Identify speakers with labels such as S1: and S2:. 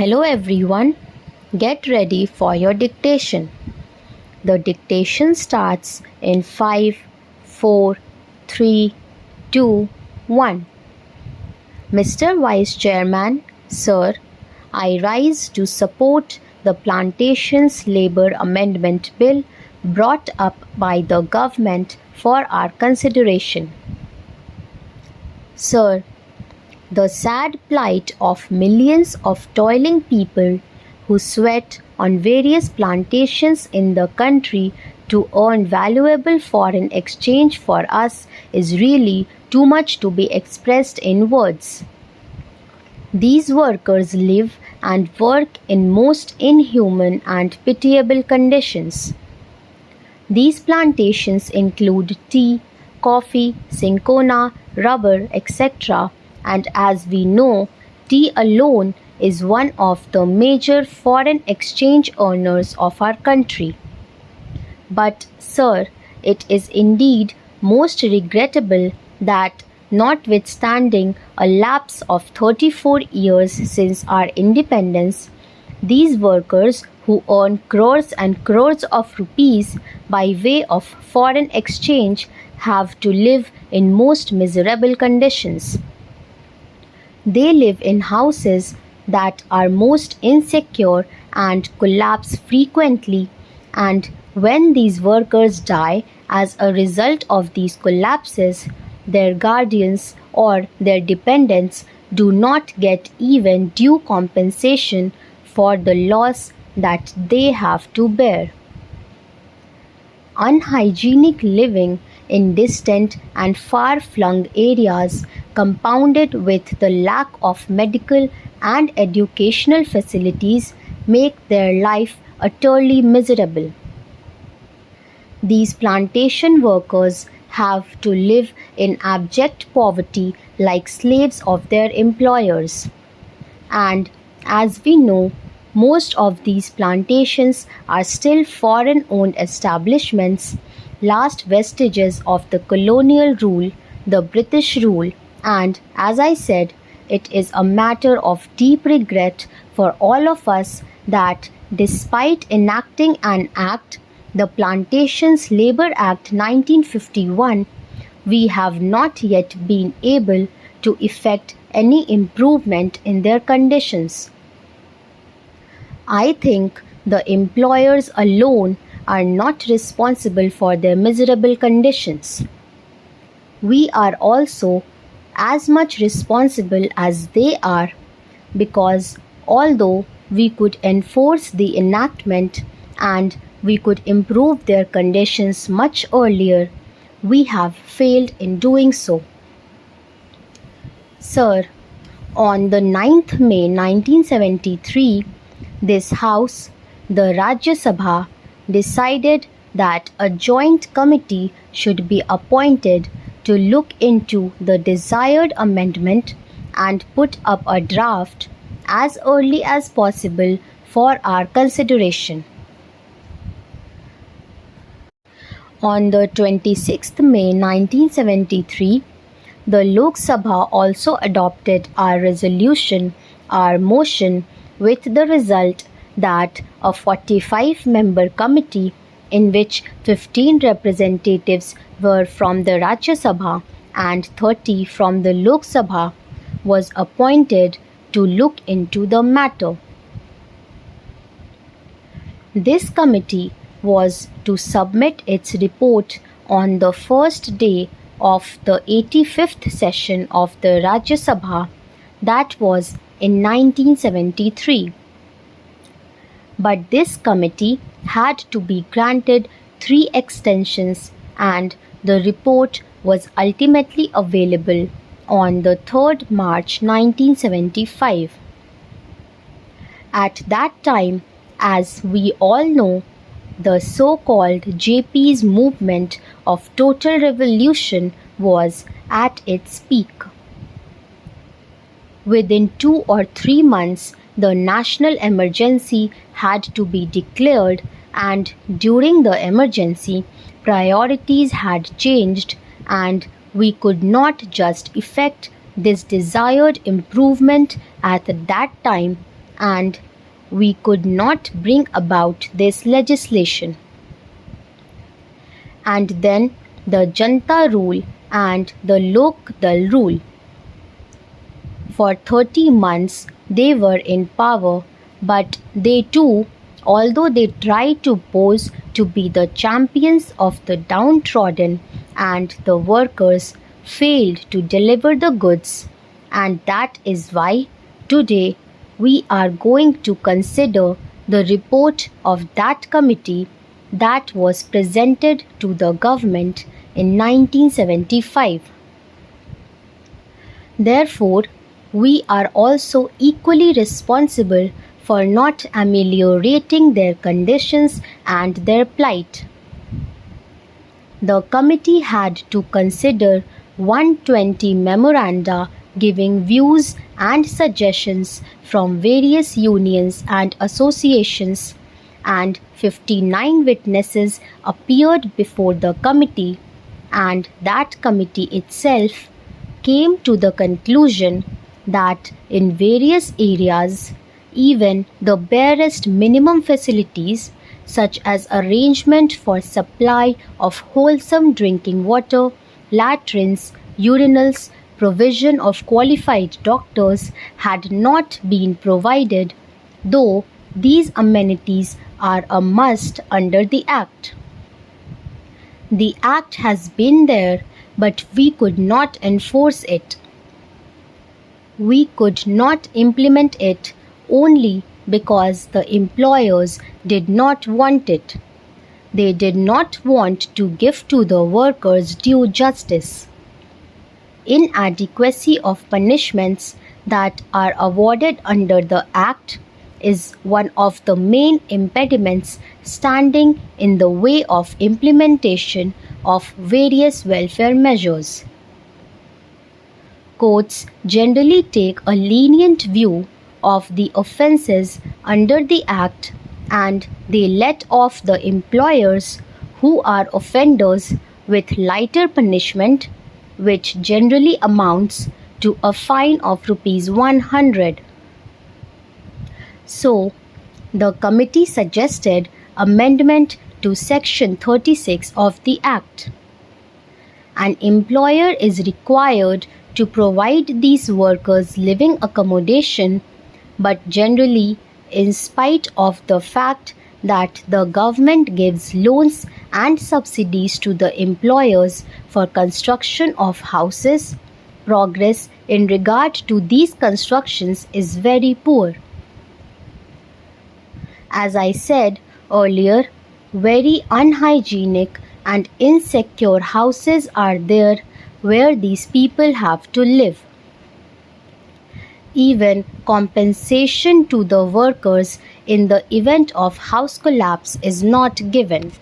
S1: Hello everyone, get ready for your dictation. The dictation starts in 5, 4, 3, 2, 1. Mr. Vice Chairman, Sir, I rise to support the Plantations Labour Amendment Bill brought up by the government for our consideration. Sir, the sad plight of millions of toiling people who sweat on various plantations in the country to earn valuable foreign exchange for us is really too much to be expressed in words. These workers live and work in most inhuman and pitiable conditions. These plantations include tea, coffee, cinchona, rubber, etc., and as we know, tea alone is one of the major foreign exchange earners of our country. But, sir, it is indeed most regrettable that, notwithstanding a lapse of 34 years since our independence, these workers who earn crores and crores of rupees by way of foreign exchange have to live in most miserable conditions. They live in houses that are most insecure and collapse frequently, and when these workers die as a result of these collapses, their guardians or their dependents do not get even due compensation for the loss that they have to bear. Unhygienic living in distant and far-flung areas, compounded with the lack of medical and educational facilities, make their life utterly miserable. These plantation workers have to live in abject poverty like slaves of their employers. And as we know, most of these plantations are still foreign-owned establishments, last vestiges of the colonial rule, the British rule, and, as I said, it is a matter of deep regret for all of us that, despite enacting an act, the Plantations Labour Act 1951, we have not yet been able to effect any improvement in their conditions. I think the employers alone are not responsible for their miserable conditions. We are also as much responsible as they are, because although we could enforce the enactment and we could improve their conditions much earlier, we have failed in doing so. Sir, on the 9th May 1973, this House, the Rajya Sabha, decided that a joint committee should be appointed to look into the desired amendment and put up a draft as early as possible for our consideration. On the 26th May 1973, the Lok Sabha also adopted our resolution, our motion, with the result that a 45-member committee, in which 15 representatives were from the Rajya Sabha and 30 from the Lok Sabha, was appointed to look into the matter. This committee was to submit its report on the first day of the 85th session of the Rajya Sabha, that was in 1973. But this committee had to be granted 3 extensions, and the report was ultimately available on the 3rd March 1975. At that time, as we all know, the so-called JP's movement of total revolution was at its peak. Within 2 or 3 months, the national emergency had to be declared, and during the emergency, priorities had changed, and we could not just effect this desired improvement at that time and we could not bring about this legislation. And then the Janta rule and the Lok Dal rule. For 30 months they were in power, but they too, although they tried to pose to be the champions of the downtrodden and the workers, failed to deliver the goods. And that is why today we are going to consider the report of that committee that was presented to the government in 1975. Therefore, we are also equally responsible for not ameliorating their conditions and their plight. The committee had to consider 120 memoranda giving views and suggestions from various unions and associations, and 59 witnesses appeared before the committee, and that committee itself came to the conclusion that in various areas, even the barest minimum facilities, such as arrangement for supply of wholesome drinking water, latrines, urinals, provision of qualified doctors, had not been provided, though these amenities are a must under the Act. The Act has been there, but we could not enforce it. We could not implement it only because the employers did not want it. They did not want to give to the workers due justice. Inadequacy of punishments that are awarded under the Act is one of the main impediments standing in the way of implementation of various welfare measures. Courts generally take a lenient view of the offences under the Act, and they let off the employers who are offenders with lighter punishment, which generally amounts to a fine of Rs 100. So, the committee suggested amendment to Section 36 of the Act. An employer is required to provide these workers living accommodation, but generally, in spite of the fact that the government gives loans and subsidies to the employers for construction of houses, progress in regard to these constructions is very poor. As I said earlier, very unhygienic and insecure houses are there where these people have to live. Even compensation to the workers in the event of house collapse is not given.